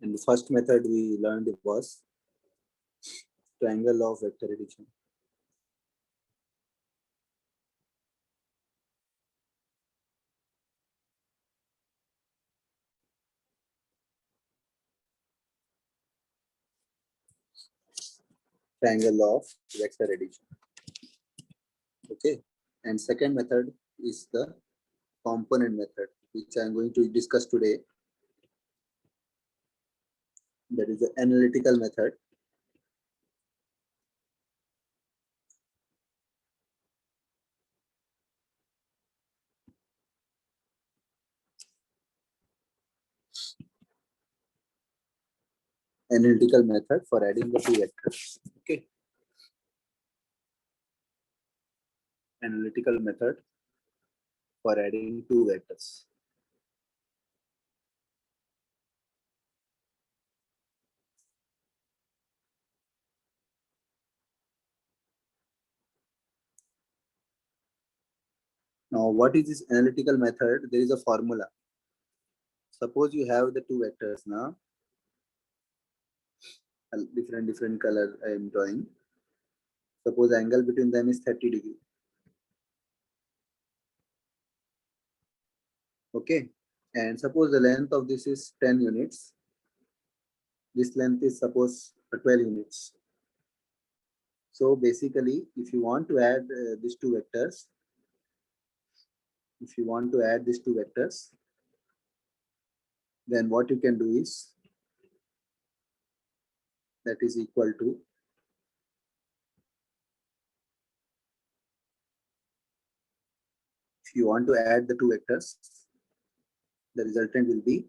And the first method we learned was triangle of vector addition. Triangle of vector addition. Okay. And second method is the component method, which I am going to discuss today. That is the analytical method. Analytical method for adding the two vectors. Okay. Analytical method for adding two vectors. Now, what is this analytical method? There is a formula. Suppose you have the two vectors now, different color I am drawing. Suppose angle between them is 30 degree. Okay. And suppose the length of this is 10 units. This length is suppose 12 units. So basically, if you want to add these two vectors, then what you can do is that is equal to if you want to add the two vectors, the resultant will be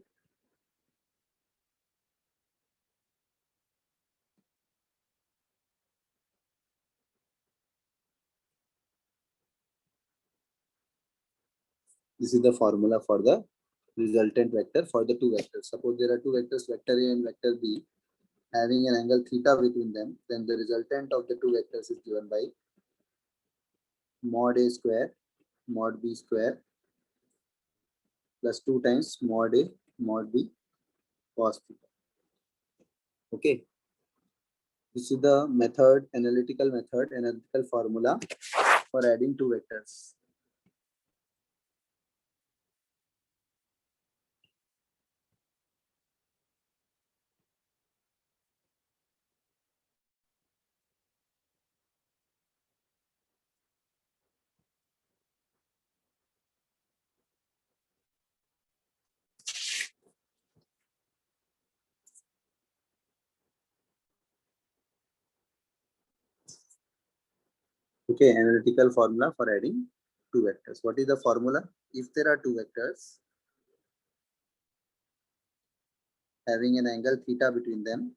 this is the formula for the resultant vector for the two vectors. Suppose there are two vectors, vector A and vector B, having an angle theta between them, then the resultant of the two vectors is given by mod A square mod B square plus 2 times mod A mod B cos theta. Okay. This is the method, analytical formula for adding two vectors. Okay, analytical formula for adding two vectors. What is the formula? If there are two vectors having an angle theta between them,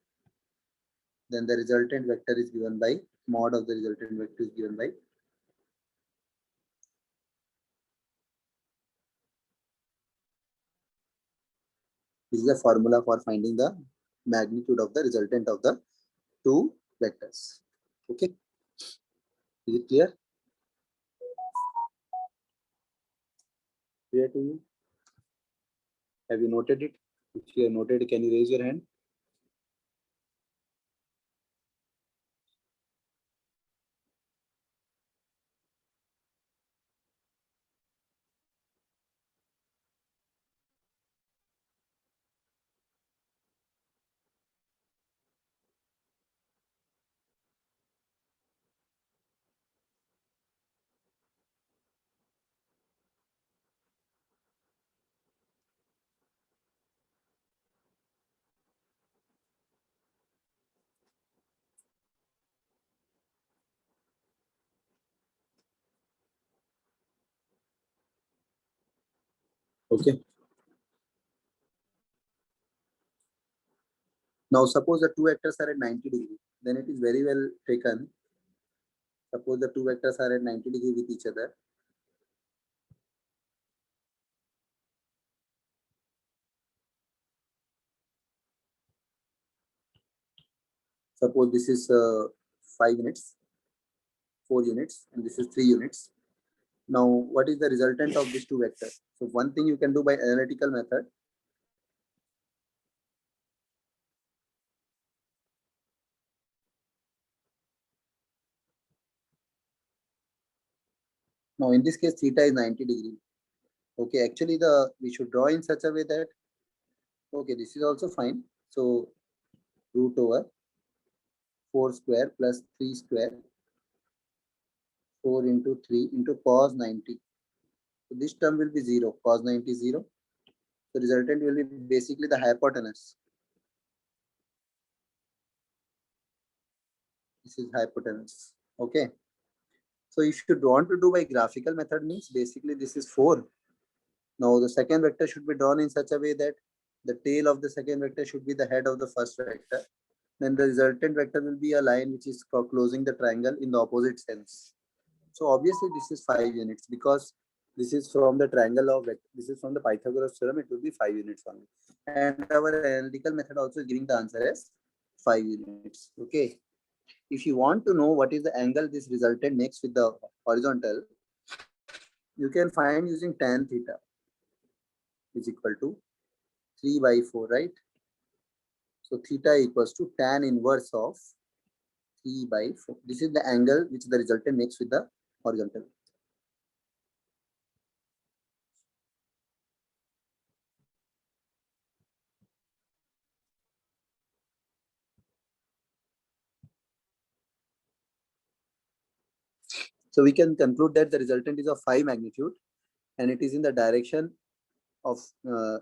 then the resultant vector is given by mod of the resultant vector is given by this is the formula for finding the magnitude of the resultant of the two vectors. Okay, is it clear? Clear to you? Have you noted it? If you have noted, can you raise your hand? Okay. Now suppose the two vectors are at 90 degree, then it is very well taken. Suppose the two vectors are at 90 degree with each other. Suppose this is 5 units, 4 units, and this is 3 units. Now, what is the resultant of these two vectors? So one thing you can do by analytical method. Now in this case, theta is 90 degree. Okay, actually we should draw in such a way that, okay, this is also fine. So root over 4 square plus 3 square, 4 into 3 into cos 90. So this term will be 0, cos 90 0. The resultant will be basically the hypotenuse. This is hypotenuse. Okay. So if you want to do by graphical method, means basically this is 4. Now the second vector should be drawn in such a way that the tail of the second vector should be the head of the first vector. Then the resultant vector will be a line which is closing the triangle in the opposite sense. So obviously this is 5 units because this is from the triangle of this is from the Pythagoras theorem. It will be 5 units only. And our analytical method also is giving the answer as 5 units. Okay. If you want to know what is the angle this resultant makes with the horizontal, you can find using tan theta is equal to 3 by 4, right? So theta equals to tan inverse of 3 by 4. This is the angle which the resultant makes with the horizontal. So we can conclude that the resultant is of 5 magnitude and it is in the direction of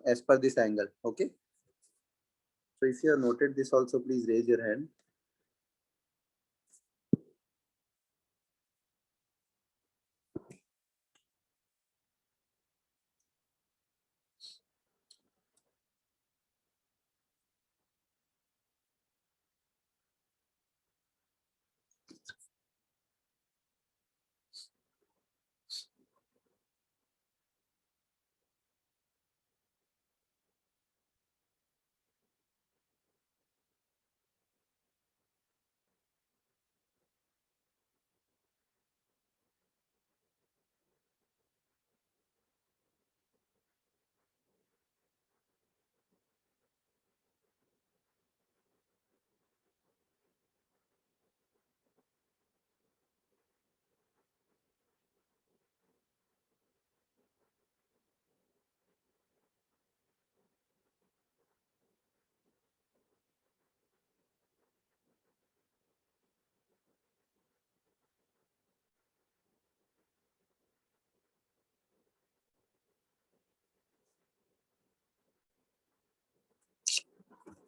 as per this angle. Okay. So if you have noted this also, please raise your hand.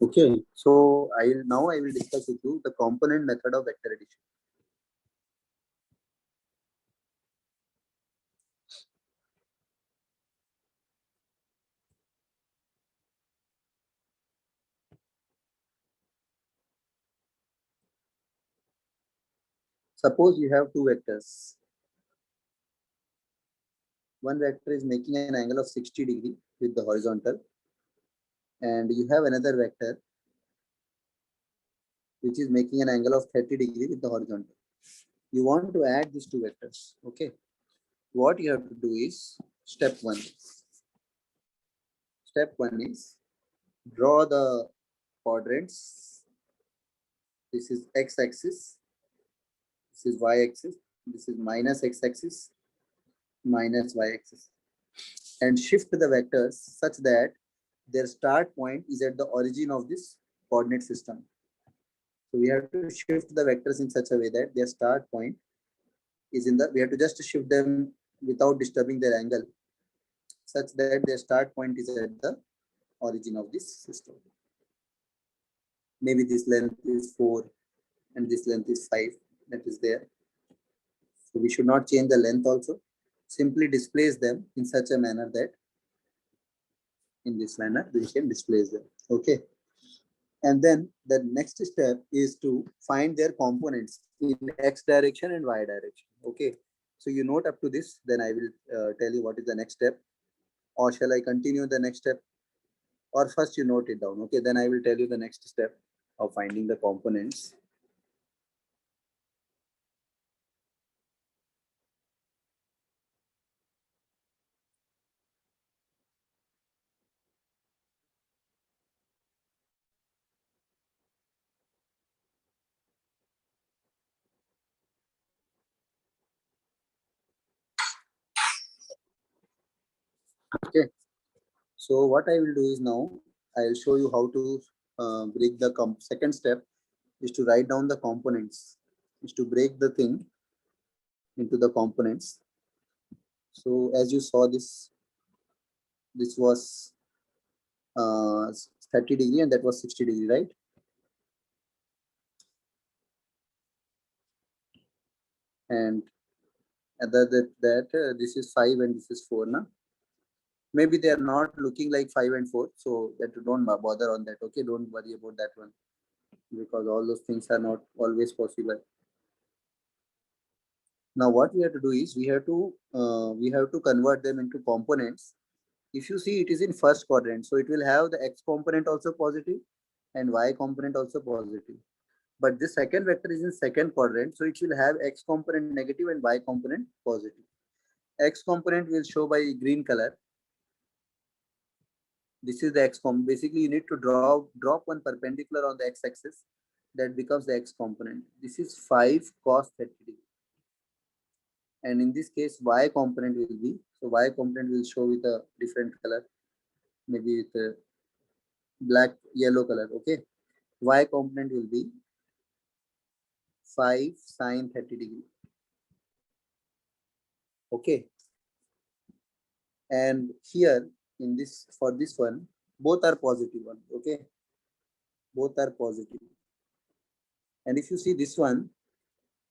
Okay, so I will discuss with you the component method of vector addition. Suppose you have two vectors. One vector is making an angle of 60 degree with the horizontal, and you have another vector which is making an angle of 30 degree with the horizontal. You want to add these two vectors. Okay. What you have to do is step one. Step one is draw the quadrants. This is x-axis. This is y-axis. This is minus x-axis, minus y-axis. And shift the vectors such that their start point is at the origin of this coordinate system. So we have to shift the vectors in such a way that their start point is in the, we have to just shift them without disturbing their angle such that their start point is at the origin of this system. Maybe this length is 4 and this length is 5, that is there. So we should not change the length also. Simply displace them in such a manner that in this manner we can displace them. Okay. And then the next step is to find their components in x direction and y direction. Okay. So you note up to this, then I will tell you what is the next step. Or shall I continue the next step? Or first you note it down. Okay. Then I will tell you the next step of finding the components. Okay. So what I will do is now I'll show you how to break the second step is to write down the components, is to break the thing into the components. So as you saw this was 30 degree and that was 60 degree, right? And other than that, this is 5 and this is 4 now. Maybe they are not looking like 5 and 4, so that don't bother on that. Okay, don't worry about that one, because all those things are not always possible. Now what we have to do is we have to convert them into components. If you see, it is in first quadrant, so it will have the x component also positive and y component also positive. But this second vector is in second quadrant, so it will have x component negative and y component positive. X component will show by green color. This is the x component. Basically, you need to drop one perpendicular on the x-axis. That becomes the x component. This is 5 cos 30 degree. And in this case, y component will be, so y component will show with a different color, maybe with a black yellow color. Okay, y component will be 5 sin 30 degree. Okay, and here in this, for this one, both are positive one. Okay, both are positive. And if you see this one,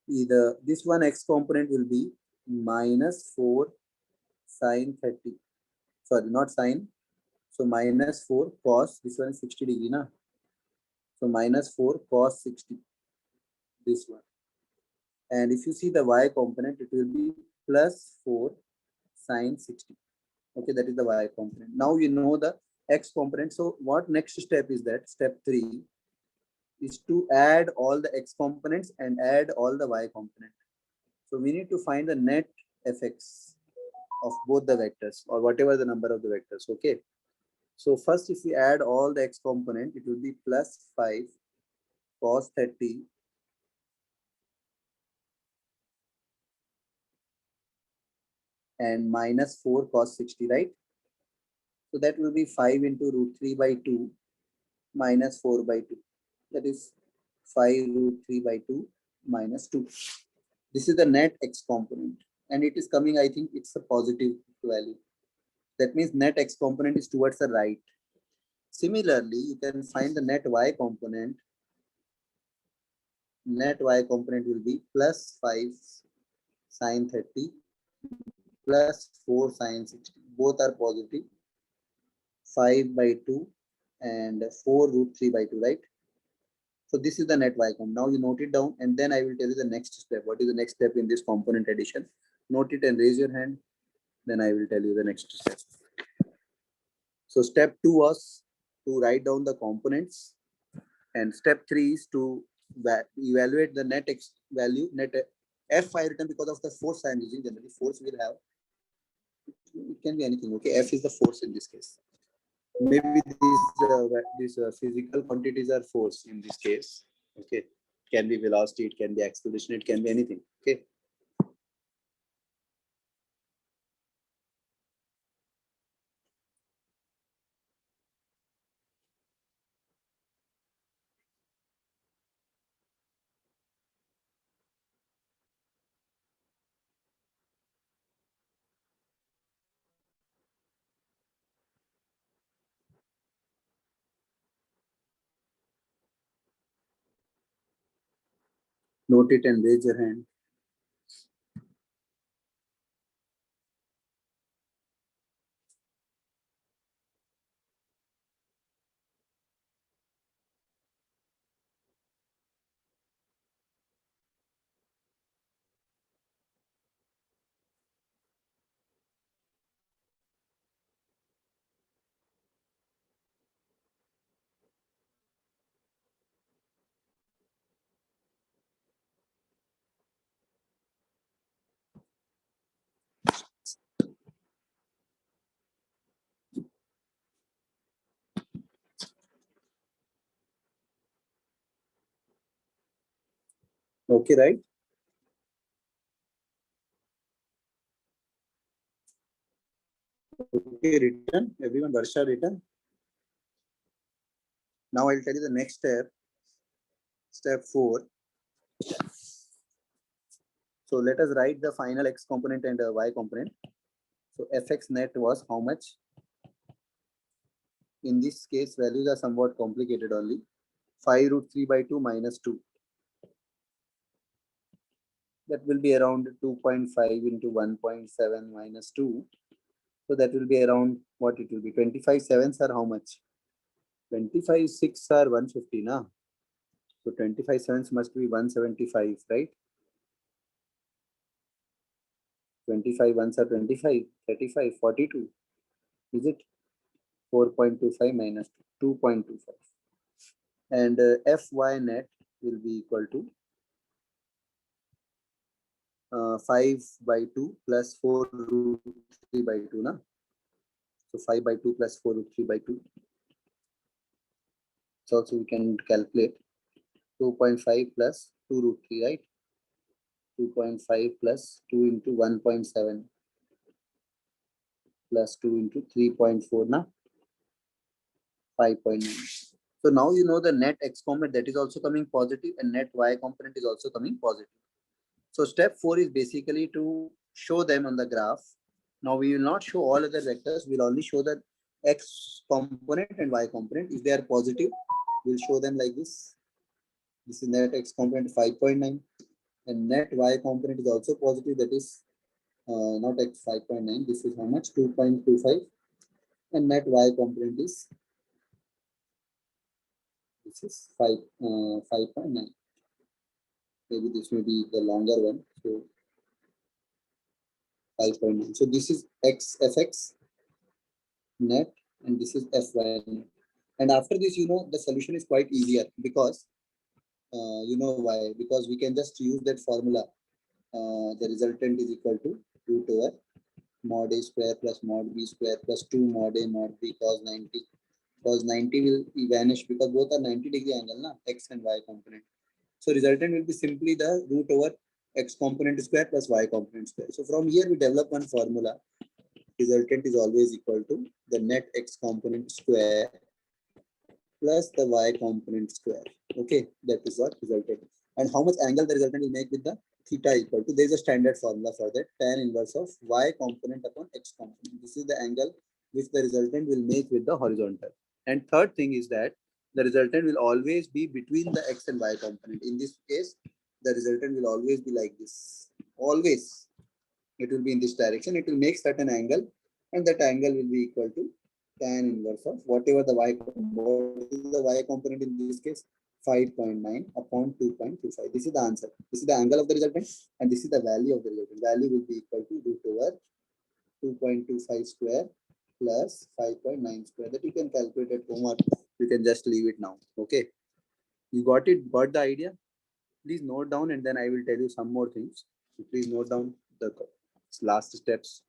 this one x component will be minus 4 sin 30. Sorry, not sin. So minus 4 cos, this one is 60 degree na. So minus 4 cos 60, this one. And if you see the y component, it will be plus 4 sin 60. Okay, that is the y component. Now you know the x component. So what next step is that? Step 3 is to add all the x components and add all the y component. So we need to find the net fx of both the vectors or whatever the number of the vectors. Okay. So first, if we add all the x component, it will be plus 5 cos 30 and minus 4 cos 60, right? So that will be 5 into root 3 by 2 minus 4 by 2. That is 5 root 3 by 2 minus 2. This is the net x component. And it is coming, I think it's a positive value. That means net x component is towards the right. Similarly, you can find the net y component. Net y component will be plus 5 sin 30 plus 4 sin 60. Both are positive. 5 by 2 and 4 root 3 by 2, right? So this is the net y component. Now you note it down and then I will tell you the next step. What is the next step in this component addition? Note it and raise your hand. Then I will tell you the next step. So step 2 was to write down the components, and step 3 is to evaluate the net x value, net f I written because of the force I am using. Generally force will have, it can be anything. Okay, f is the force in this case. Maybe these physical quantities are force in this case. Okay, it can be velocity, it can be acceleration, it can be anything. Okay. Note it and raise your hand. Okay, right? Okay, written. Everyone, Varsha written. Now I'll tell you the next step. Step 4. So let us write the final x component and y component. So fx net was how much? In this case, values are somewhat complicated only. 5 root 3 by 2 minus 2. That will be around 2.5 into 1.7 minus 2. So that will be around what it will be. 25 sevens are how much? 25 6 are 150, na? So 25 sevens must be 175, right? 25 ones are 25, 35, 42. Is it? 4.25 minus 2.25. And Fy net will be equal to 5 by 2 plus 4 root 3 by 2. Na? So 5 by 2 plus 4 root 3 by 2. So also we can calculate 2.5 plus 2 root 3, right? 2.5 plus 2 into 1.7 plus 2 into 3.4, na? 5.9. So now you know the net x component that is also coming positive and net y component is also coming positive. So step 4 is basically to show them on the graph. Now we will not show all other vectors. We'll only show the x component and y component. If they are positive, we'll show them like this. This is net x component 5.9 and net y component is also positive. That is not x 5.9. This is how much? 2.25 and net y component is this is 5.9. Maybe this may be the longer one. So 5.9. So this is x fx net and this is fy net. And after this, you know, the solution is quite easier because you know why? Because we can just use that formula. The resultant is equal to root over mod a square plus mod b square plus 2 mod a mod b cos 90. Cos 90 will vanish because both are 90-degree angle, na? X and y component. So resultant will be simply the root over x component square plus y component square. So from here we develop one formula. Resultant is always equal to the net x component square plus the y component square. Okay, that is what resultant. And how much angle the resultant will make with the theta equal to, there is a standard formula for that, tan inverse of y component upon x component. This is the angle which the resultant will make with the horizontal. And third thing is that the resultant will always be between the x and y component. In this case, the resultant will always be like this. Always. It will be in this direction. It will make certain angle and that angle will be equal to tan inverse of whatever the y component. What is the y component in this case? 5.9 upon 2.25. This is the answer. This is the angle of the resultant and this is the value of the resultant. Value will be equal to root over 2.25 square plus 5.9 square. That you can calculate at home or you can just leave it now. Okay. You got it? Got the idea? Please note down and then I will tell you some more things. So please note down the last steps.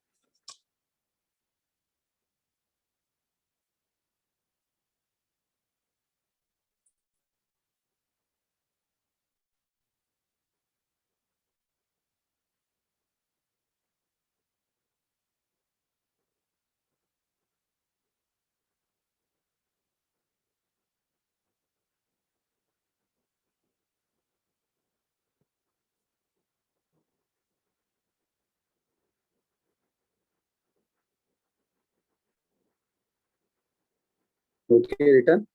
Okay, written.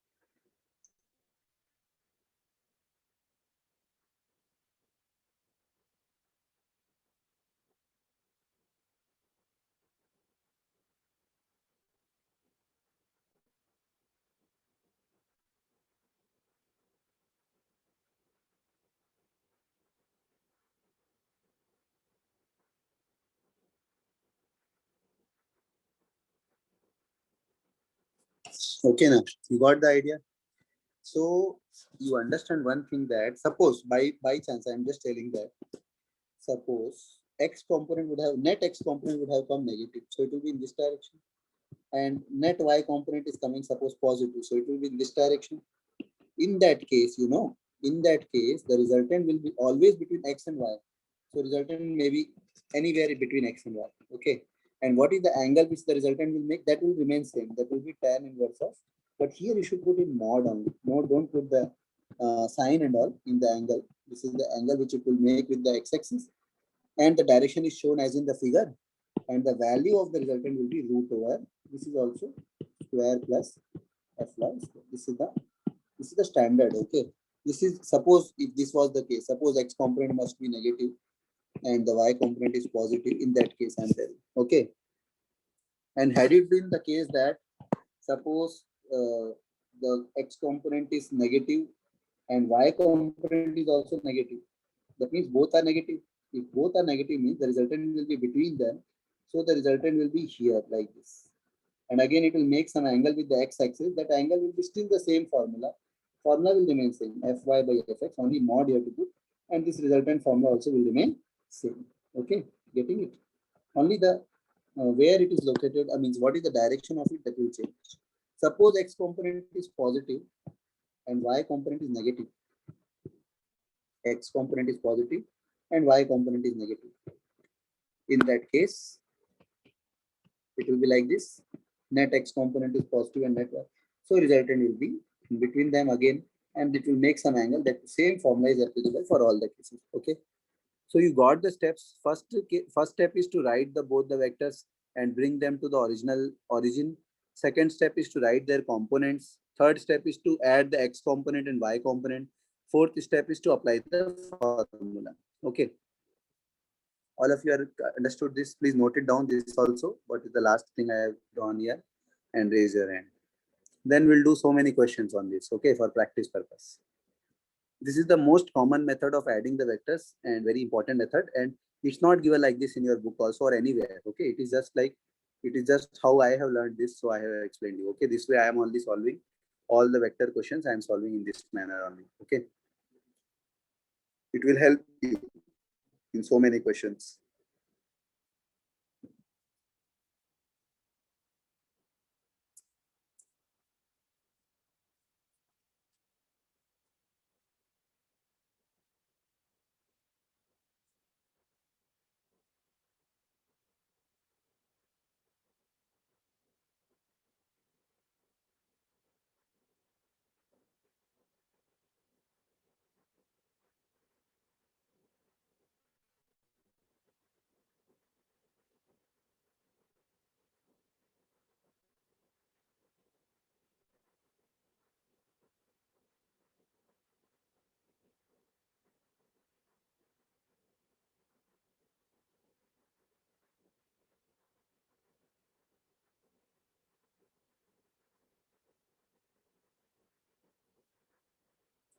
Okay, now you got the idea. So you understand one thing that suppose by chance I'm just telling that suppose x component would have net x component would have come negative, so it will be in this direction, and net y component is coming suppose positive, so it will be in this direction. In that case, you know, in that case the resultant will be always between x and y. So resultant may be anywhere between x and y. Okay. And what is the angle which the resultant will make? That will remain same. That will be tan inverse of. But here you should put in mod only. Mod, don't put the sign and all in the angle. This is the angle which it will make with the x-axis. And the direction is shown as in the figure. And the value of the resultant will be root over. This is also square plus fy square. This is the standard. Okay. This is, suppose if this was the case, suppose x component must be negative and the y component is positive. In that case, I'm telling. Okay. And had it been the case that suppose the x component is negative and y component is also negative, that means both are negative. If both are negative, means the resultant will be between them. So the resultant will be here like this. And again, it will make some angle with the x-axis. That angle will be still the same formula. Formula will remain same. Fy by fx, only mod you have to put. And this resultant formula also will remain same. Okay, getting it? Only the where it is located, I mean, what is the direction of it, that will change. Suppose x component is positive and y component is negative. X component is positive and y component is negative. In that case, it will be like this. Net x component is positive and net y. So resultant will be in between them again, and it will make some angle. That same formula is applicable for all the cases. Okay. So you got the steps. First step is to write the both the vectors and bring them to the original origin. Second step is to write their components. Third step is to add the x component and y component. Fourth step is to apply the formula. Okay. All of you are understood this. Please note it down. This also. What is the last thing I have drawn here? And raise your hand. Then we'll do so many questions on this. Okay, for practice purpose. This is the most common method of adding the vectors and very important method. And it's not given like this in your book also or anywhere. Okay, it is just how I have learned this. So I have explained you. Okay, this way I am only solving all the vector questions. I am solving in this manner only. Okay, it will help you in so many questions.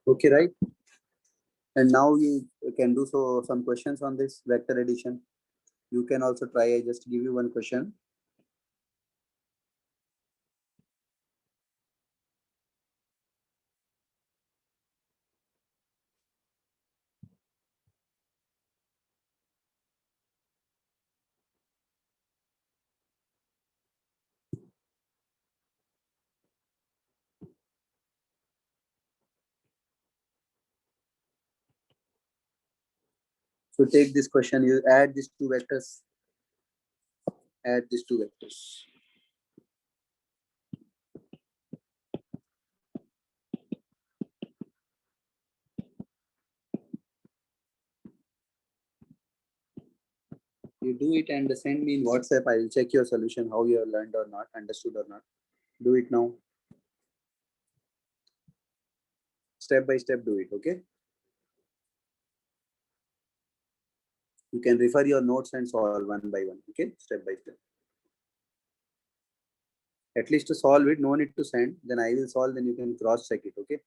Okay, right? And now you can do some questions on this vector addition. You can also try. I just give you one question. So take this question. You add these two vectors. Add these two vectors. You do it and send me in WhatsApp. I will check your solution, how you have learned or not, understood or not. Do it now. Step by step, do it. Okay. You can refer your notes and solve one by one. Okay. Step by step. At least to solve it, no need to send. Then I will solve. Then you can cross check it. Okay.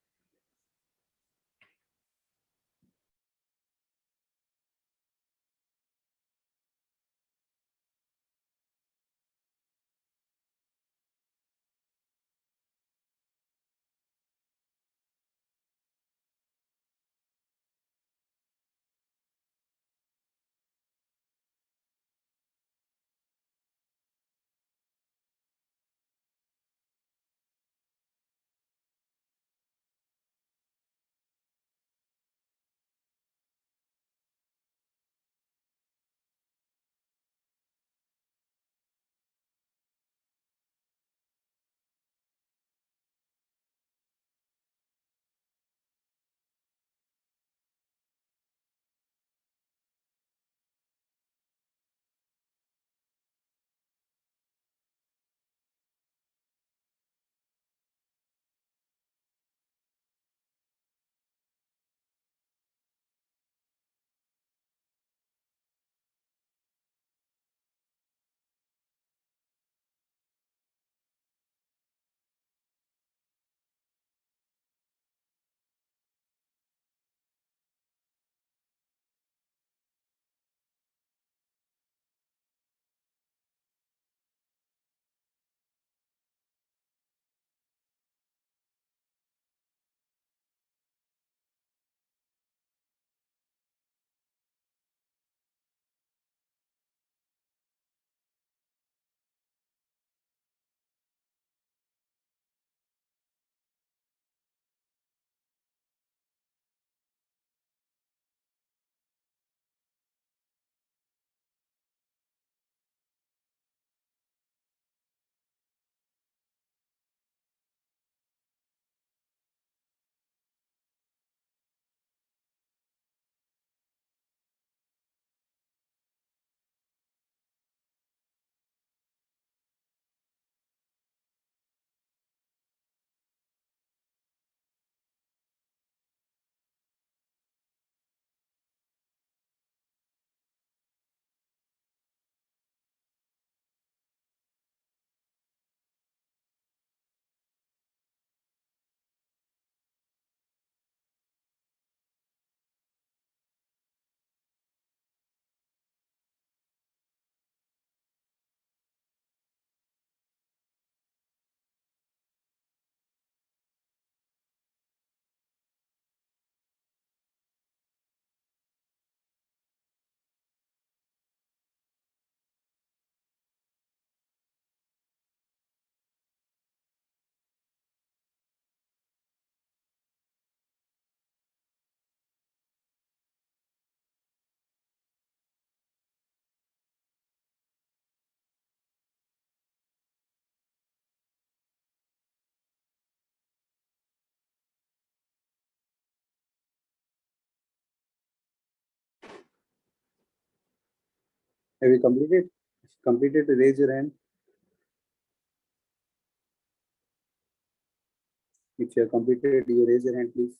Have you completed? Completed, raise your hand. If you have completed, you raise your hand, please.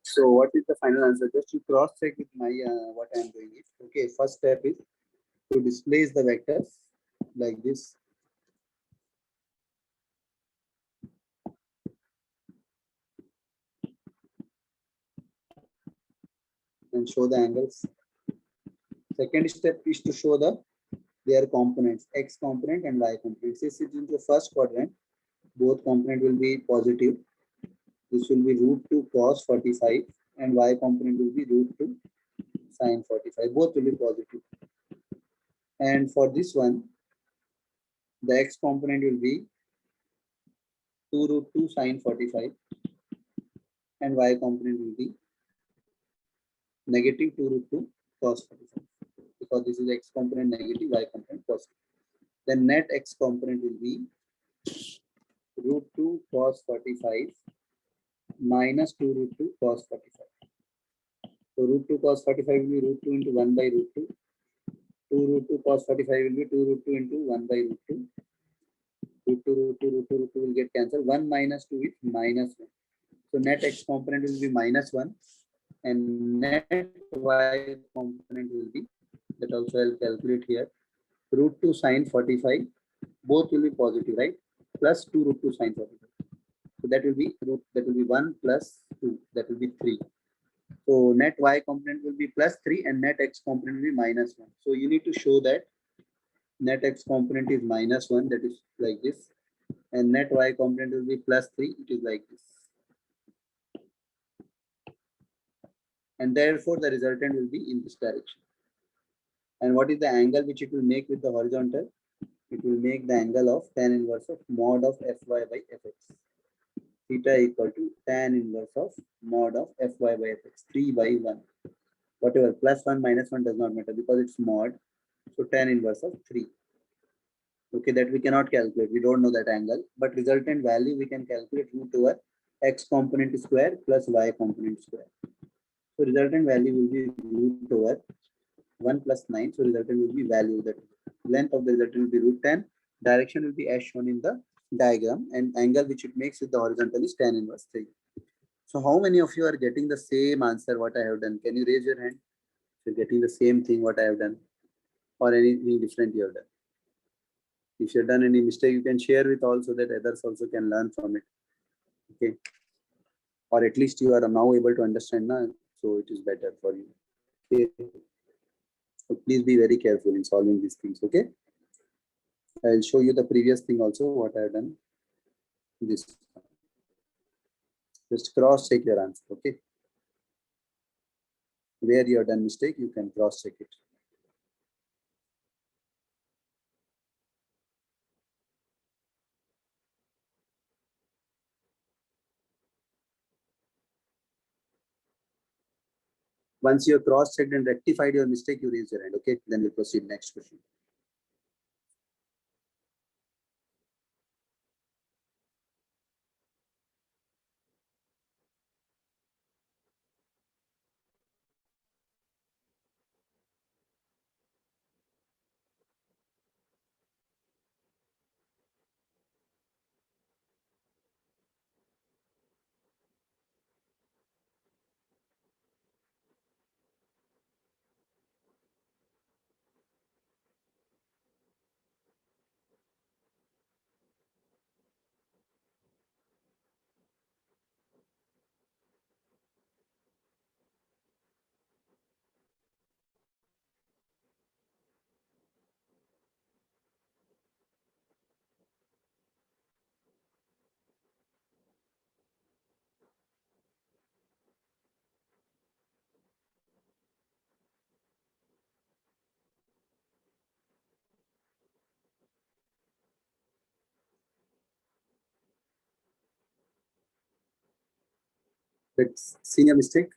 So what is the final answer? Just to cross check with my what I am doing it. Okay, first step is to displace the vectors like this and show the angles. Second step is to show their components, x component and y component. Since it is in the first quadrant, both component will be positive. This will be root 2 cos 45 and y component will be root 2 sin 45. Both will be positive. And for this one, the x component will be 2 root 2 sin 45 and y component will be negative 2 root 2 cos 45. Because this is x component negative, y component positive. Then net x component will be root 2 cos 45 minus 2 root 2 cos 45. So root 2 cos 45 will be root 2 into 1 by root 2. 2 root 2 cos 45 will be 2 root 2 into 1 by root 2. Root 2, root 2, root 2, root 2 will get cancelled. 1 minus 2 is minus 1. So net x component will be minus 1 and net y component will be, that also I'll calculate here, root 2 sine 45, both will be positive, right? Plus 2 root 2 sine 45. So that will be 1 plus 2, that will be 3. So net y component will be plus 3 and net x component will be minus 1. So you need to show that net x component is minus 1, that is like this. And net y component will be plus 3, it is like this. And therefore the resultant will be in this direction. And what is the angle which it will make with the horizontal? It will make the angle of tan inverse of mod of fy by fx. Theta equal to tan inverse of mod of fy by fx, 3 by 1. Whatever, plus 1 minus 1 does not matter because it's mod. So tan inverse of 3. Okay, that we cannot calculate. We don't know that angle, but resultant value we can calculate root over x component square plus y component square. So resultant value will be root over 1 plus 9. So resultant will be value, that length of the resultant will be root 10. Direction will be as shown in the diagram, and angle which it makes with the horizontal is tan inverse 3. So how many of you are getting the same answer what I have done? Can you raise your hand? If you're getting the same thing what I have done or anything different you have done. If you've done any mistake, you can share with all so that others also can learn from it. Okay. Or at least you are now able to understand now, so it is better for you. Okay. So please be very careful in solving these things. Okay. I'll show you the previous thing also what I have done. This. Just cross check your answer. Okay. Where you have done mistake, you can cross check it. Once you have cross-checked and rectified your mistake, you raise your hand. Okay, then we'll proceed next question. Let's see a mistake.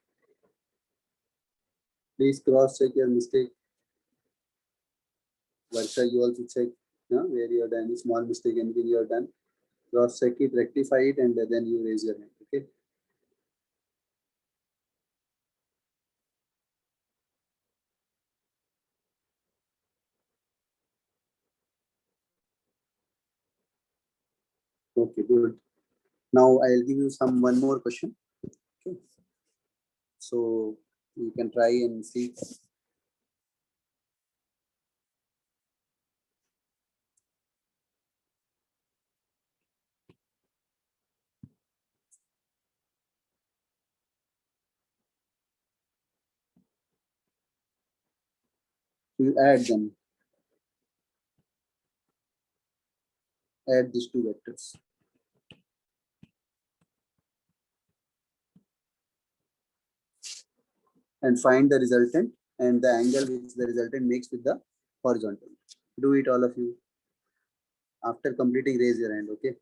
Please cross check your mistake. Varsha, you also check where you have done any small mistake, anything you have done. Cross check it, rectify it, and then you raise your hand. Okay. Okay, good. Now I'll give you one more question. Okay. So you can try and see. You add them, add these two vectors. And find the resultant and the angle which the resultant makes with the horizontal. Do it all of you. After completing, raise your hand, okay?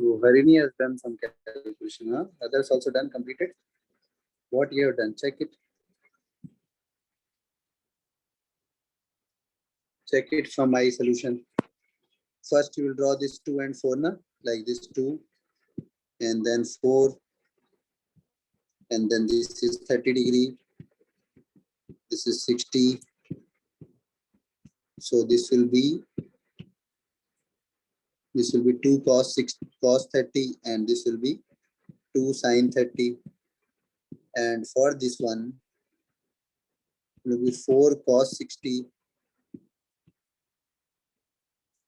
Harini has done some calculation. Huh? Others also done, completed. What you have done? Check it. Check it from my solution. First, you will draw this 2 and 4, na? Like this 2, and then 4, and then this is 30 degree. This is 60. So this will be 2 cos 6 cos 30, and this will be 2 sin 30. And for this one, it will be 4 cos 60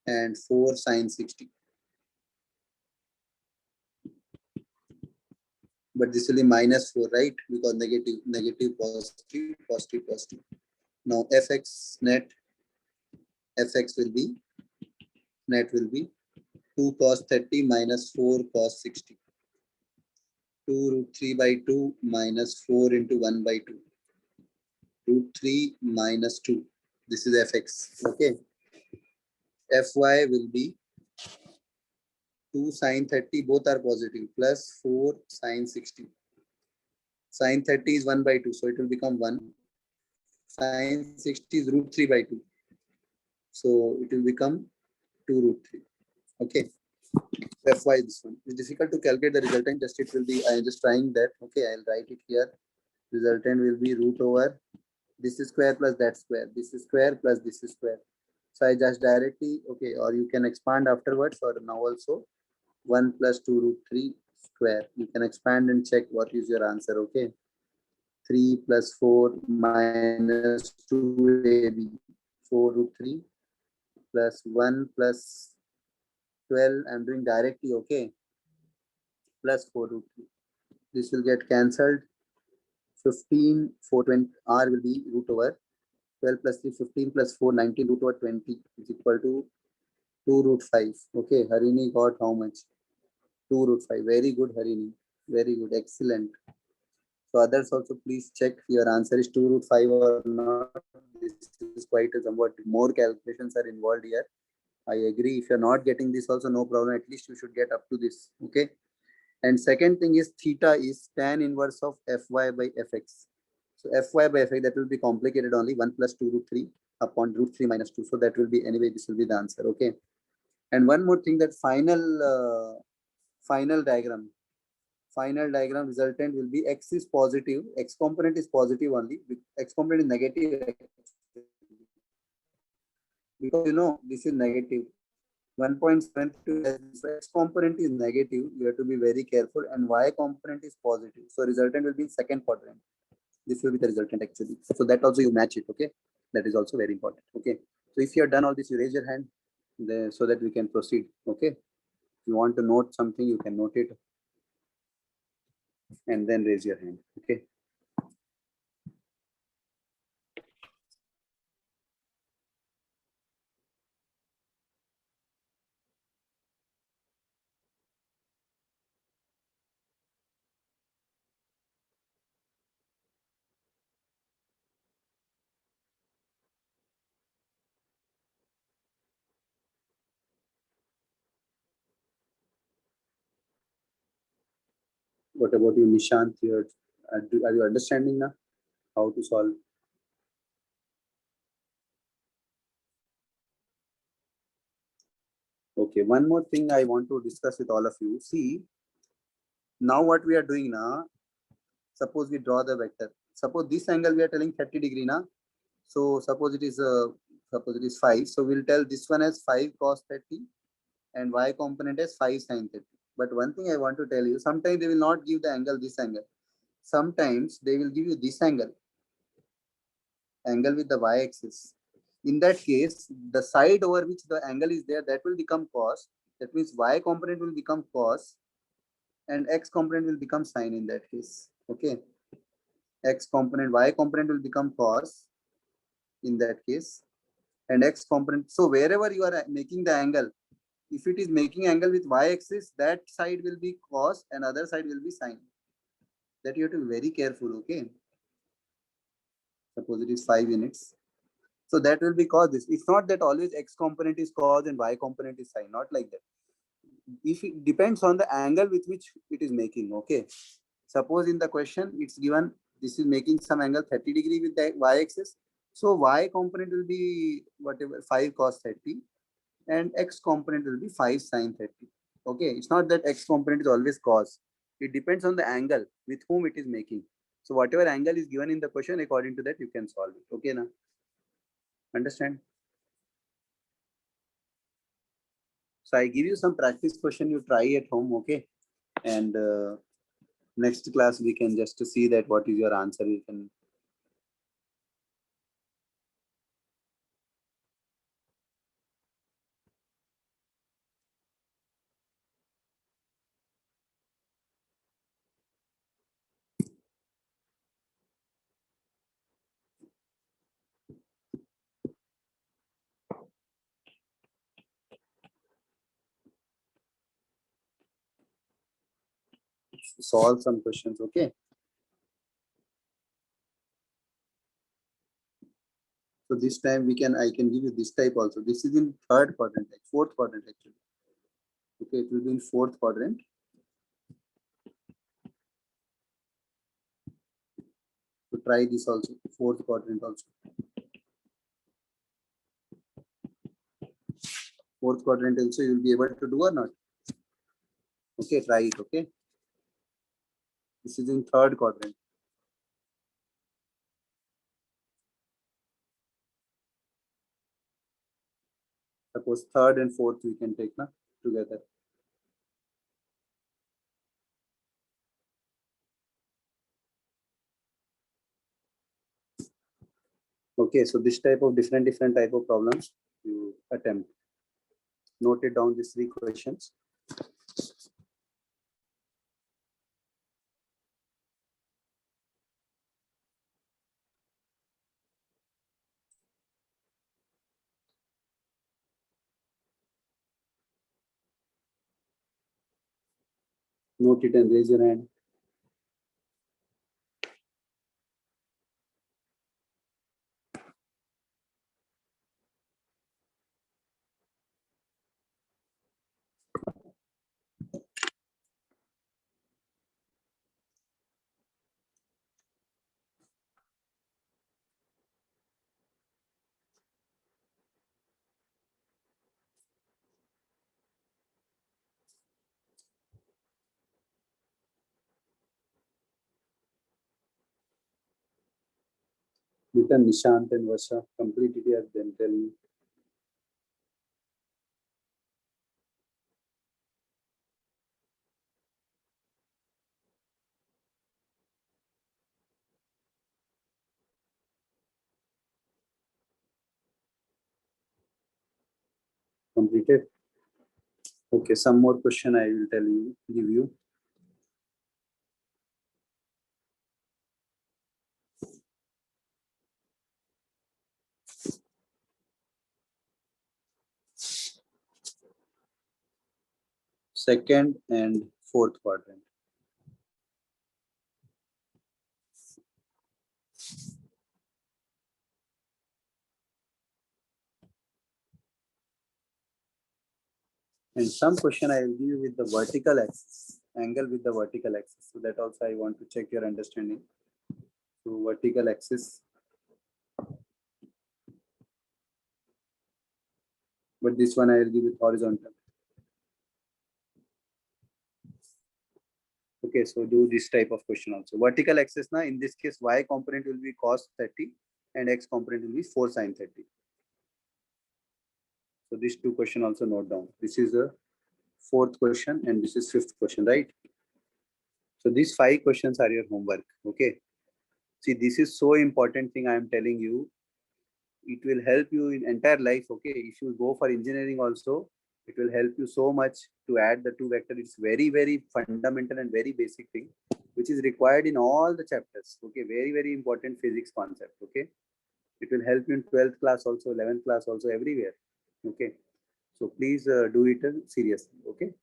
and 4 sin 60. But this will be minus 4, right? Because negative, negative, positive, positive, positive. Now fx net will be 2 cos 30 minus 4 cos 60. 2 root 3 by 2 minus 4 into 1 by 2. Root 3 minus 2. This is fx. Okay. Fy will be 2 sin 30, both are positive, plus 4 sin 60. Sin 30 is 1 by 2, so it will become 1. Sin 60 is root 3 by 2. So it will become 2 root 3. Okay. Fy this one. It's difficult to calculate the resultant, just it will be, I am just trying that. Okay, I'll write it here. Resultant will be root over this is square plus that square. This is square plus this is square. So I just directly, okay, or you can expand afterwards, or now also 1 plus 2 root 3 square. You can expand and check what is your answer. Okay. 3 plus 4 minus 2ab. 4 root 3 plus 1 plus 12. I'm doing directly. Okay. Plus 4 root 3. This will get cancelled. 15, 420, r will be root over 12 plus 3, 15 plus 4, 19 root over 20 is equal to 2 root 5. Okay, Harini got how much? 2 root 5. Very good, Harini. Very good. Excellent. So others also please check your answer is 2 root 5 or not. This is quite a somewhat more calculations are involved here. I agree. If you're not getting this also, no problem. At least you should get up to this. Okay. And second thing is theta is tan inverse of Fy by Fx. So Fy by Fx, that will be complicated only 1 plus 2 root 3 upon root 3 minus 2. So that will be, anyway, this will be the answer. Okay. And one more thing, that final diagram resultant will be x is positive, x component is positive only, x component is negative, because this is negative. 1.72 x component is negative, you have to be very careful, and y component is positive. So resultant will be in second quadrant. This will be the resultant actually. So that also you match it. Okay. That is also very important. Okay. So if you have done all this, you raise your hand so that we can proceed. Okay. If you want to note something, you can note it and then raise your hand. Okay. What about you, Nishant? Are you understanding now how to solve? Okay, one more thing I want to discuss with all of you. See, now what we are doing now, suppose we draw the vector. Suppose this angle we are telling 30 degree now. So suppose it is 5. So we'll tell this one as 5 cos 30 and y component as 5 sin 30. But one thing I want to tell you, sometimes they will not give the angle this angle. Sometimes they will give you this angle with the y-axis. In that case, the side over which the angle is there, that will become cos. That means y component will become cos and x component will become sine in that case. Okay. Y component will become cos in that case, and x component. So wherever you are making the angle, if it is making angle with y-axis, that side will be cos and other side will be sine. That you have to be very careful. Okay. Suppose it is 5 units. So that will be cos this. It's not that always x component is cos and y component is sine. Not like that. if it depends on the angle with which it is making. Okay, suppose in the question it's given this is making some angle 30 degree with the y-axis, so y component will be whatever 5 cos 30 and x component will be 5 sin 30. Okay, it's not that x component is always cos, it depends on the angle with whom it is making. So whatever angle is given in the question, according to that you can solve it. Okay, now understand? So I give you some practice question, you try at home. Okay, and next class we can just see that what is your answer. You can solve some questions. Okay, so this time we can, I can give you this type also. This is in third quadrant, like fourth quadrant actually. Okay, it will be in fourth quadrant. So try this also, fourth quadrant also. Fourth quadrant also you will be able to do or not? Okay, try it. Okay, this is in third quadrant. Suppose third and fourth we can take now together. Okay, so this type of different type of problems you attempt. Note it down, these 3 questions. Note it and raise your hand. Nitin, Nishant and Vasha, complete it here, then tell me. Completed. Okay, some more question I will tell you, give you. Second and fourth quadrant. And some question I will give you with the vertical axis, angle with the vertical axis. So that also I want to check your understanding. So vertical axis. But this one I will give it horizontal. Okay, so do this type of question also. Vertical axis now, in this case, y component will be cos 30 and x component will be 4 sin 30. So these 2 question also note down. This is a fourth question and this is fifth question, right? So these 5 questions are your homework. Okay. See, this is so important thing I am telling you. It will help you in entire life. Okay, if you go for engineering also, it will help you so much to add the 2 vector. It's very fundamental and very basic thing which is required in all the chapters. Okay, very important physics concept. Okay, it will help you in 12th class also, 11th class also, everywhere. Okay, so please do it seriously. Okay.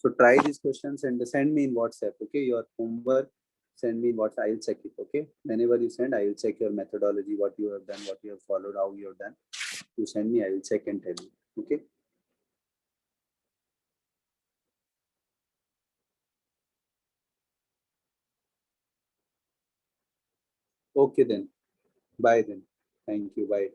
So try these questions and send me in WhatsApp. Okay, your homework, send me in WhatsApp. I'll check it. Okay, whenever you send, I will check your methodology, what you have done, what you have followed, how you have done. You send me, I will check and tell you. Okay. Okay then. Bye then. Thank you. Bye.